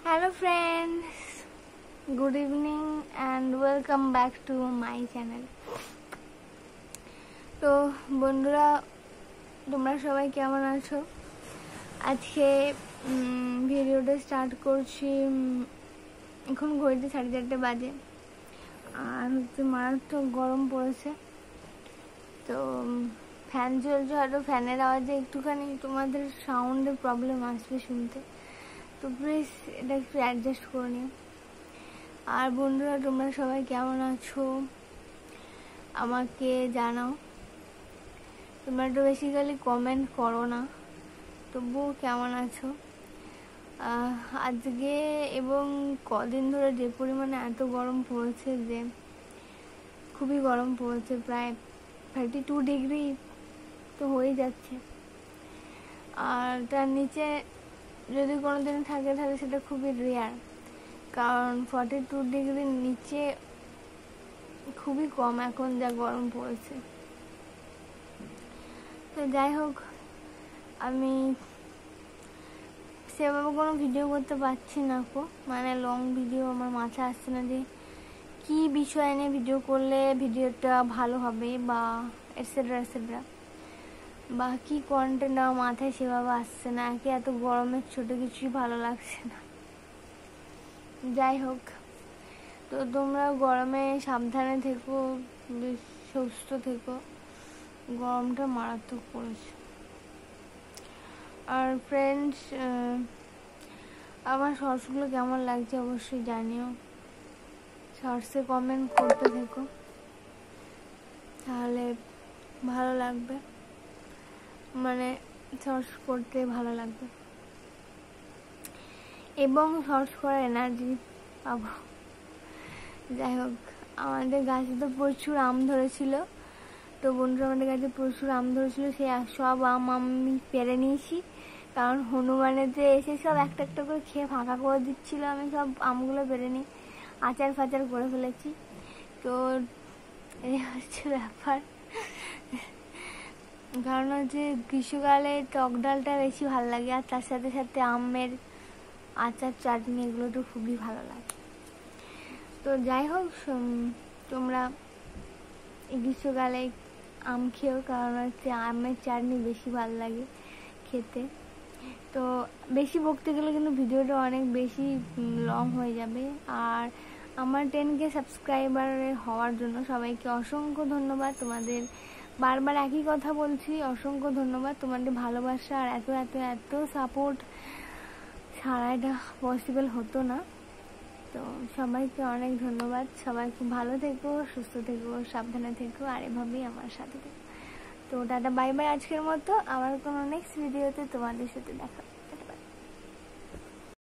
Hello friends, good evening and welcome back to my channel. তো বন্ধুরা, তোমরা সবাই কেমন আছো? আজকে ভিডিওটা স্টার্ট করছি। এখন ঘড়িতে 4:30 বাজে আর মারাত্মক গরম পড়েছে। তো ফ্যান চলছে, হয়তো ফ্যানের আওয়াজে একটুখানি তোমাদের সাউন্ডের প্রবলেম আসবে শুনতে, তো প্লিজ এটা একটু অ্যাডজাস্ট করে নিও। আর বন্ধুরা, তোমরা সবাই কেমন আছো আমাকে জানাও। তোমরা তো বেসিক্যালি কমেন্ট করো না, তবুও কেমন আছো। আজকে এবং কদিন ধরে যে পরিমাণে এত গরম পড়েছে, যে খুবই গরম পড়েছে, প্রায় 32 ডিগ্রি তো হয়ে যাচ্ছে। আর তার নিচে যদি কোনোদিন থাকে তাহলে সেটা খুবই রেয়ার, কারণ 42 ডিগ্রির নিচে খুবই কম এখন যা গরম পড়েছে। তো যাই হোক, আমি সেভাবে কোনো ভিডিও করতে পারছি না মানে লং ভিডিও আমার মাথায় আসছে না যে কি বিষয় নিয়ে ভিডিও করলে ভিডিওটা ভালো হবে বা এটসেট্রা এটসেট্রা, বা কি কন্টেন্ট আমার মাথায় সেভাবে আসছে না। এত গরমের ছোট কিছুই ভালো লাগছে না। যাই হোক, তো তোমরা গরমে সাবধানে থেকো, সুস্থ থেকো, গরমটা মারাত্মক পড়েছে। আর ফ্রেন্ডস, আমার শর্টসগুলো কেমন লাগছে অবশ্যই জানিও, শর্টসে কমেন্ট করতে থেকো, তাহলে ভালো লাগবে, মানে শর্টস করতে ভালো লাগবে এবং শর্টস করার এনার্জি পাবো। যাই হোক, আমাদের গাছে তো প্রচুর আম ধরেছিল। তো বন্ধুরা, আমাদের গাছে প্রচুর আম ধরেছিল, সেই সব আম আমি পেরে নিয়েছি, কারণ হনুমানেতে এসে সব একটা একটা করে খেয়ে ফাঁকা করে দিচ্ছিল। আমি সব আমগুলো পেরে নিই, আচার ফাচার করে ফেলেছি। তো এই হচ্ছে ব্যাপার, কারণ হচ্ছে গ্রীষ্মকালে টক ডালটা বেশি ভালো লাগে, আর তার সাথে সাথে আমের আচার, চাটনি, এগুলো তো খুবই ভালো লাগে। তো যাই হোক, তোমরা গ্রীষ্মকালে আম খেও, কারণ হচ্ছে আমের চাটনি বেশি ভালো লাগে খেতে। তো বেশি বকতে গেলে কিন্তু ভিডিওটা অনেক বেশি লং হয়ে যাবে। আর আমার 10K সাবস্ক্রাইবার হওয়ার জন্য সবাইকে অসংখ্য ধন্যবাদ। তোমাদের বারবার একই কথা বলছি, অসংখ্য ধন্যবাদ। তোমাদের ভালোবাসা আর এত এত এত সাপোর্ট ছাড়া এটা পসিবল হতো না। তো সবাইকে অনেক ধন্যবাদ। সবাই খুব ভালো থেকো, সুস্থ থেকো, সাবধানে থেকো, আর এভাবেই আমার সাথে থেকো। তো টাটা, বাই বাই আজকের মতো। আবার কোনো নেক্সট ভিডিওতে তোমাদের সাথে দেখা।